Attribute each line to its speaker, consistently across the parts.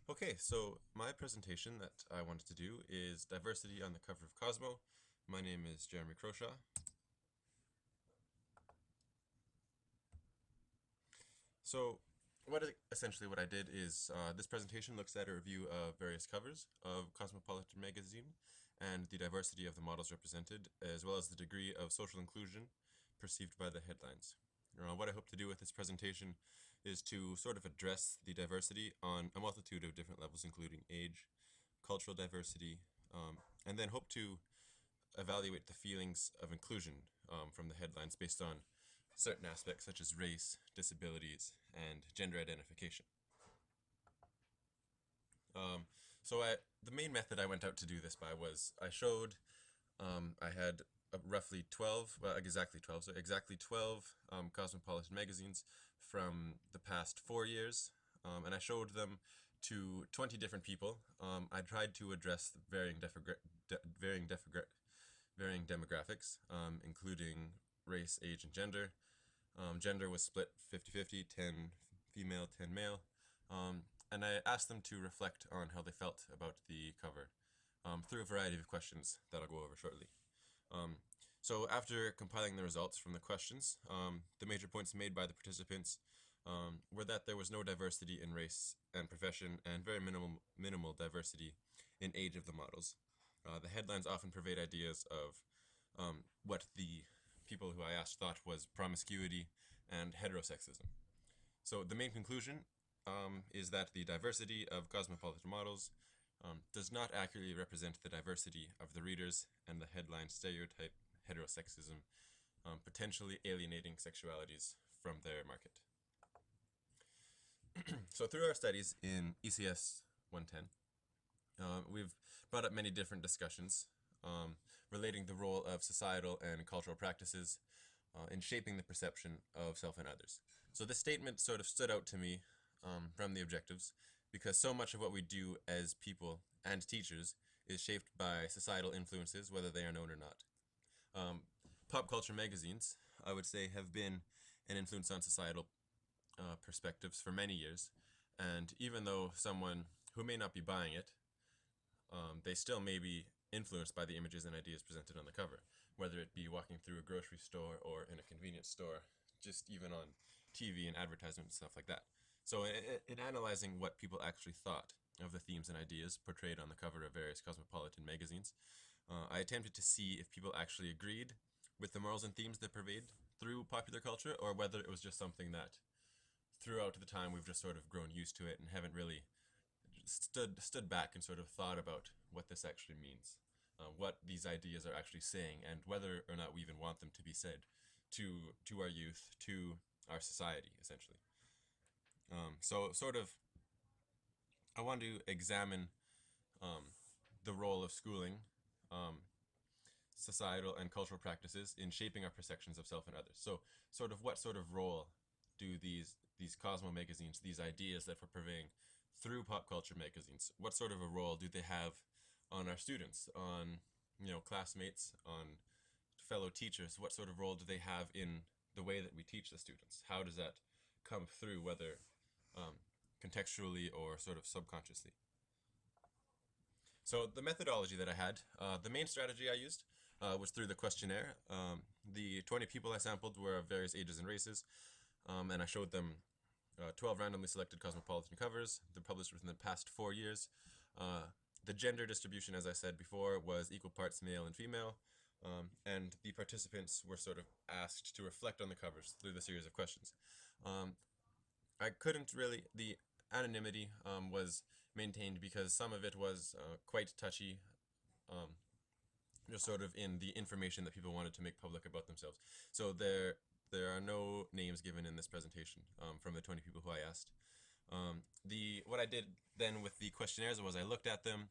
Speaker 1: Okay, so my presentation that I wanted to do is diversity on the cover of Cosmo. My name is Jeremy Croshaw. So essentially what I did is this presentation looks at a review of various covers of Cosmopolitan magazine and the diversity of the models represented, as well as the degree of social inclusion perceived by the headlines. What I hope to do with this presentation is to sort of address the diversity on a multitude of different levels, including age, cultural diversity, and then hope to evaluate the feelings of inclusion from the headlines based on certain aspects such as race, disabilities, and gender identification. The main method I went out to do this by was I showed I had roughly 12, well, exactly 12, so exactly 12 Cosmopolitan magazines from the past 4 years, and I showed them to 20 different people. I tried to address varying demographics, including race, age, and gender. Gender was split 50-50, 10 female, 10 male. And I asked them to reflect on how they felt about the cover through a variety of questions that I'll go over shortly. So after compiling the results from the questions, the major points made by the participants were that there was no diversity in race and profession and very minimal diversity in age of the models. The headlines often pervade ideas of what the people who I asked thought was promiscuity and heterosexism. So the main conclusion is that the diversity of cosmopolitan models does not accurately represent the diversity of the readers, and the headline stereotype heterosexism, potentially alienating sexualities from their market. So through our studies in ECS 110, we've brought up many different discussions relating the role of societal and cultural practices in shaping the perception of self and others. So this statement sort of stood out to me from the objectives because so much of what we do as people and teachers is shaped by societal influences, whether they are known or not. Pop culture magazines, I would say, have been an influence on societal perspectives for many years, and even though someone who may not be buying it, they still may be influenced by the images and ideas presented on the cover, whether it be walking through a grocery store or in a convenience store, just even on TV and advertisements and stuff like that. So in analyzing what people actually thought of the themes and ideas portrayed on the cover of various cosmopolitan magazines, I attempted to see if people actually agreed with the morals and themes that pervade through popular culture, or whether it was just something that throughout the time we've just sort of grown used to it and haven't really stood back and sort of thought about what this actually means, what these ideas are actually saying, and whether or not we even want them to be said to our youth, to our society, essentially. So sort of, I want to examine the role of schooling, societal and cultural practices in shaping our perceptions of self and others. So sort of what sort of role do these Cosmo magazines, these ideas that we're purveying through pop culture magazines, what sort of a role do they have on our students, on classmates, on fellow teachers? What sort of role do they have in the way that we teach the students? How does that come through, whether contextually or sort of subconsciously? So the methodology that I had, the main strategy I used was through the questionnaire. The 20 people I sampled were of various ages and races, and I showed them 12 randomly selected cosmopolitan covers. They're published within the past 4 years. The gender distribution, as I said before, was equal parts male and female, and the participants were sort of asked to reflect on the covers through the series of questions. I couldn't really, the anonymity was maintained because some of it was quite touchy, just sort of in the information that people wanted to make public about themselves. So there are no names given in this presentation from the 20 people who I asked. What I did then with the questionnaires was I looked at them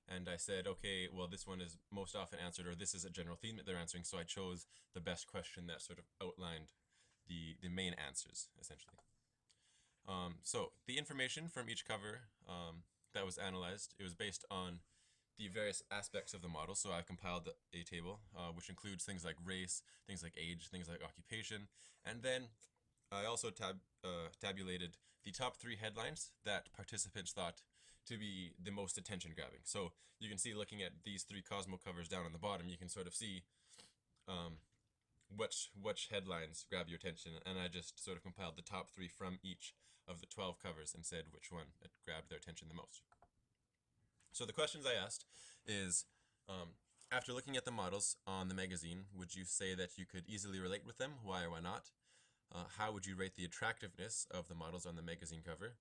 Speaker 1: and I said, okay, well, this one is most often answered, or this is a general theme that they're answering, so I chose the best question that sort of outlined the main answers, essentially. So the information from each cover that was analyzed, it was based on the various aspects of the model. So I compiled a table which includes things like race, things like age, things like occupation, and then I also tabulated the top 3 headlines that participants thought to be the most attention grabbing. So you can see, looking at these three Cosmo covers down on the bottom, you can sort of see which headlines grab your attention, and I just sort of compiled the top three from each of the 12 covers and said which one grabbed their attention the most. So the questions I asked is, after looking at the models on the magazine, would you say that you could easily relate with them? Why or why not? How would you rate the attractiveness of the models on the magazine cover?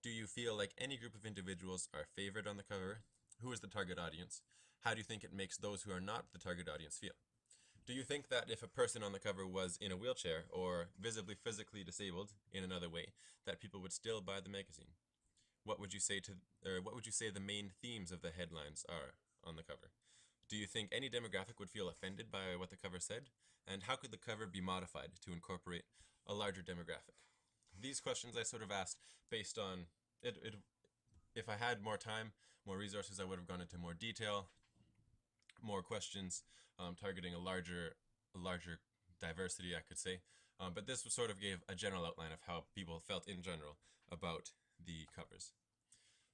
Speaker 1: Do you feel like any group of individuals are favored on the cover? Who is the target audience? How do you think it makes those who are not the target audience feel? Do you think that if a person on the cover was in a wheelchair or visibly physically disabled in another way, that people would still buy the magazine? What would you say the main themes of the headlines are on the cover? Do you think any demographic would feel offended by what the cover said? And how could the cover be modified to incorporate a larger demographic? These questions I sort of asked based on it. If I had more time, more resources, I would have gone into more detail, more questions, targeting a larger diversity, I could say. But this sort of gave a general outline of how people felt in general about the covers.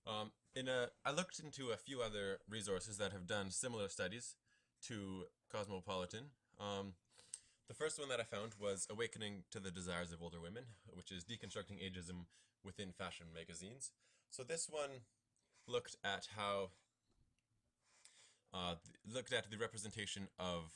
Speaker 1: I looked into a few other resources that have done similar studies to Cosmopolitan. The first one that I found was Awakening to the Desires of Older Women, which is deconstructing ageism within fashion magazines. So this one looked at how the representation of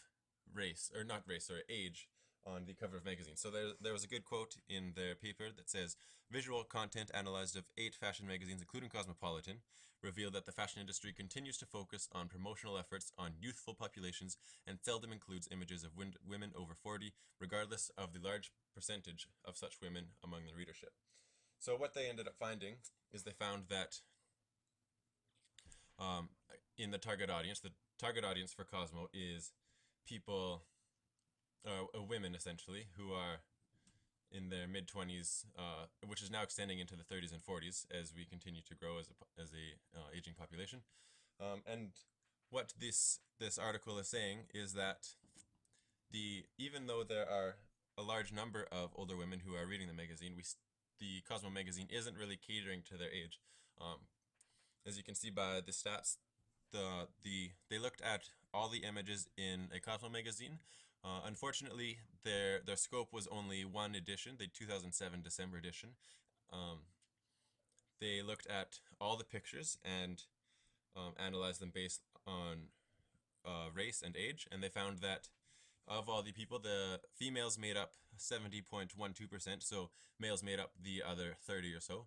Speaker 1: age on the cover of magazines. So there was a good quote in their paper that says, visual content analyzed of 8 fashion magazines, including Cosmopolitan, revealed that the fashion industry continues to focus on promotional efforts on youthful populations and seldom includes images of women over 40, regardless of the large percentage of such women among the readership. So what they ended up finding is they found that in the target audience for Cosmo is people, women essentially, who are in their mid-20s, which is now extending into the 30s and 40s as we continue to grow as a aging population. And what this article is saying is that even though there are a large number of older women who are reading the magazine, the Cosmo magazine isn't really catering to their age. As you can see by the stats, they looked at all the images in a Cosmo magazine. Unfortunately, their scope was only one edition, the 2007 December edition. They looked at all the pictures and analyzed them based on race and age, and they found that of all the people, the females made up 70.12%, so males made up the other 30 or so.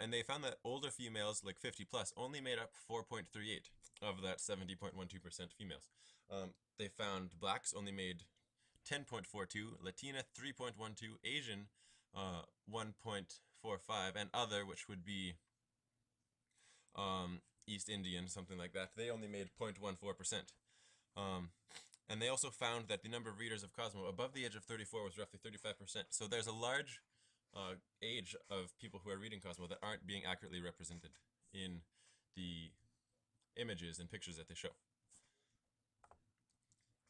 Speaker 1: And they found that older females, like 50 plus, only made up 4.38 of that 70.12% females. They found blacks only made 10.42, Latina 3.12, Asian 1.45, and other, which would be East Indian, something like that, they only made 0.14%. And they also found that the number of readers of Cosmo above the age of 34 was roughly 35%. So there's a large age of people who are reading Cosmo that aren't being accurately represented in the images and pictures that they show.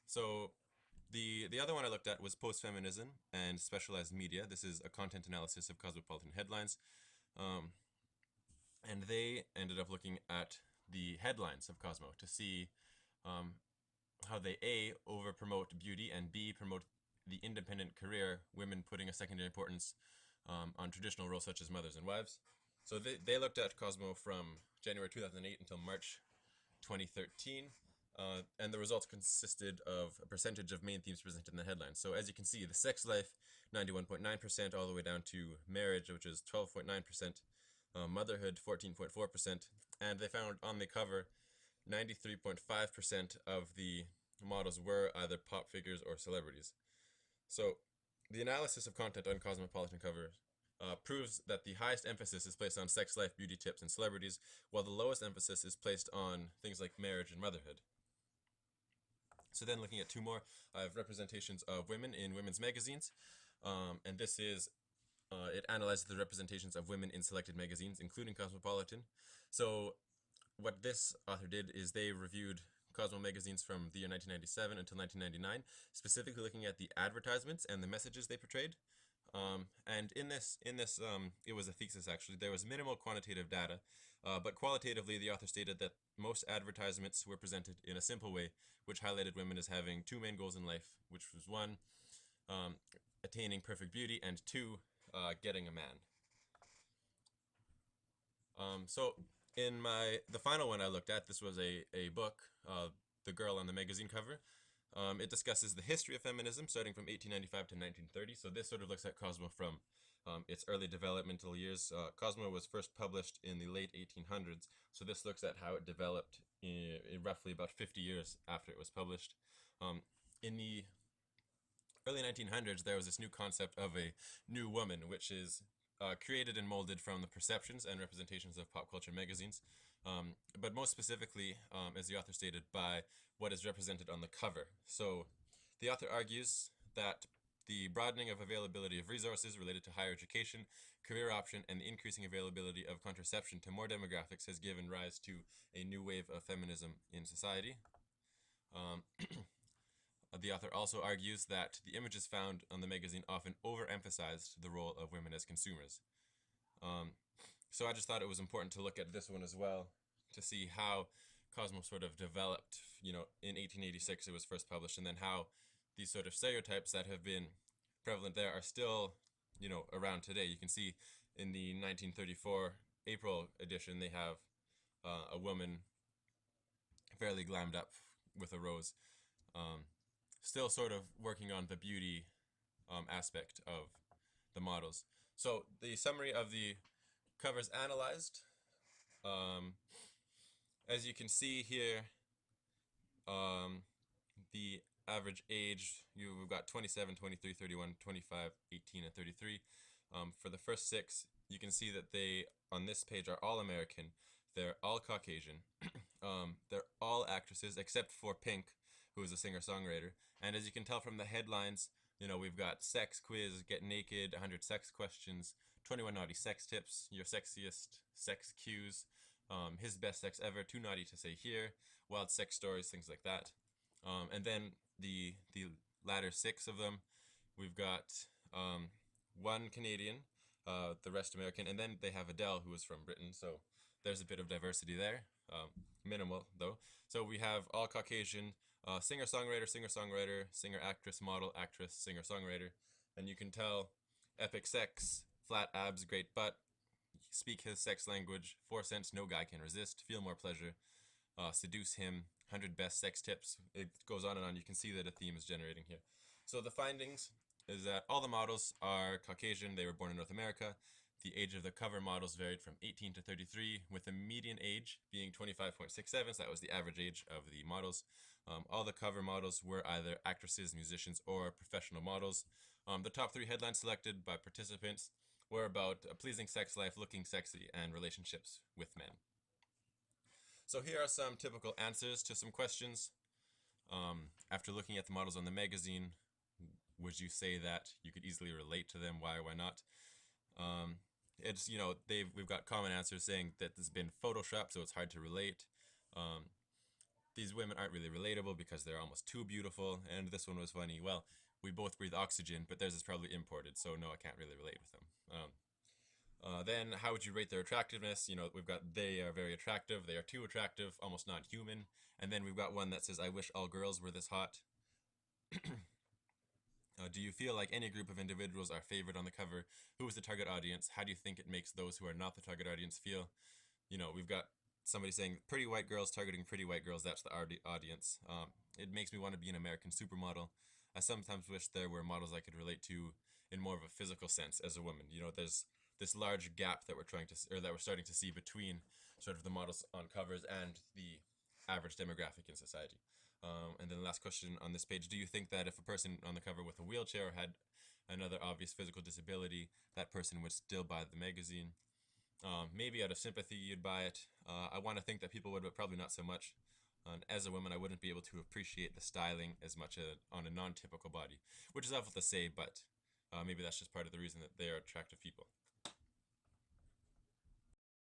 Speaker 1: So the other one I looked at was Post-Feminism and Specialized Media. This is a content analysis of Cosmopolitan headlines. And they ended up looking at the headlines of Cosmo to see how they A, over promote beauty, and B, promote the independent career, women putting a secondary importance on traditional roles such as mothers and wives. So they looked at Cosmo from January 2008 until March 2013, and the results consisted of a percentage of main themes presented in the headlines. So as you can see, the sex life, 91.9%, all the way down to marriage, which is 12.9%, motherhood, 14.4%, and they found on the cover 93.5% of the models were either pop figures or celebrities. So the analysis of content on Cosmopolitan covers proves that the highest emphasis is placed on sex life, beauty tips, and celebrities, while the lowest emphasis is placed on things like marriage and motherhood. So then looking at two more, I have representations of women in women's magazines, and this is it analyzes the representations of women in selected magazines, including Cosmopolitan. So what this author did is they reviewed Cosmo magazines from the year 1997 until 1999, specifically looking at the advertisements and the messages they portrayed. And in this, it was a thesis actually. There was minimal quantitative data, But qualitatively, the author stated that most advertisements were presented in a simple way, which highlighted women as having two main goals in life, which was one, um, attaining perfect beauty, and two, getting a man. So in the final one I looked at, this was a book, The Girl on the Magazine Cover. It discusses the history of feminism starting from 1895 to 1930. So this sort of looks at Cosmo from its early developmental years. Cosmo was first published in the late 1800s. So this looks at how it developed in roughly about 50 years after it was published. In the early 1900s, there was this new concept of a new woman, which is created and molded from the perceptions and representations of pop culture magazines, but most specifically, as the author stated, by what is represented on the cover. So the author argues that the broadening of availability of resources related to higher education, career option, and the increasing availability of contraception to more demographics has given rise to a new wave of feminism in society. The author also argues that the images found on the magazine often overemphasized the role of women as consumers. So I just thought it was important to look at this one as well to see how Cosmo sort of developed. In 1886 it was first published, and then how these sort of stereotypes that have been prevalent there are still, around today. You can see in the 1934 April edition they have a woman fairly glammed up with a rose. Still sort of working on the beauty aspect of the models. So the summary of the covers analyzed. As you can see here, the average age, we've got 27, 23, 31, 25, 18, and 33. For the first six, you can see that they, on this page, are all American. They're all Caucasian. They're all actresses, except for Pink, who is a singer-songwriter. And as you can tell from the headlines, we've got sex quiz, get naked, 100 sex questions, 21 naughty sex tips, your sexiest sex cues, his best sex ever, too naughty to say here, wild sex stories, things like that. And then the latter six of them, we've got one Canadian, the rest American, and then they have Adele, who is from Britain, so there's a bit of diversity there, minimal though. So we have all Caucasian, singer-songwriter, singer-songwriter, singer-actress, model, actress, singer-songwriter, and you can tell epic sex, flat abs, great butt, speak his sex language, 4 cents, no guy can resist, feel more pleasure, seduce him, 100 best sex tips. It goes on and on. You can see that a theme is generating here. So the findings is that all the models are Caucasian. They were born in North America. The age of the cover models varied from 18 to 33, with the median age being 25.67, so that was the average age of the models. All the cover models were either actresses, musicians, or professional models. The top 3 headlines selected by participants were about a pleasing sex life, looking sexy, and relationships with men. So here are some typical answers to some questions. After looking at the models on the magazine, would you say that you could easily relate to them? Why or why not? It's, we've got common answers saying that this has been photoshopped, so it's hard to relate. These women aren't really relatable because they're almost too beautiful. And this one was funny. Well, we both breathe oxygen, but theirs is probably imported, so no, I can't really relate with them. Then, how would you rate their attractiveness? We've got they are very attractive, they are too attractive, almost not human. And then we've got one that says, I wish all girls were this hot. Do you feel like any group of individuals are favored on the cover? Who is the target audience? How do you think it makes those who are not the target audience feel? We've got somebody saying pretty white girls targeting pretty white girls. That's the audience. It makes me want to be an American supermodel. I sometimes wish there were models I could relate to in more of a physical sense as a woman. There's this large gap that we're starting to see between sort of the models on covers and the average demographic in society. And then the last question on this page, do you think that if a person on the cover with a wheelchair had another obvious physical disability, that person would still buy the magazine? Maybe out of sympathy you'd buy it. I want to think that people would, but probably not so much. As a woman, I wouldn't be able to appreciate the styling as much on a non-typical body, which is awful to say, but maybe that's just part of the reason that they are attractive people.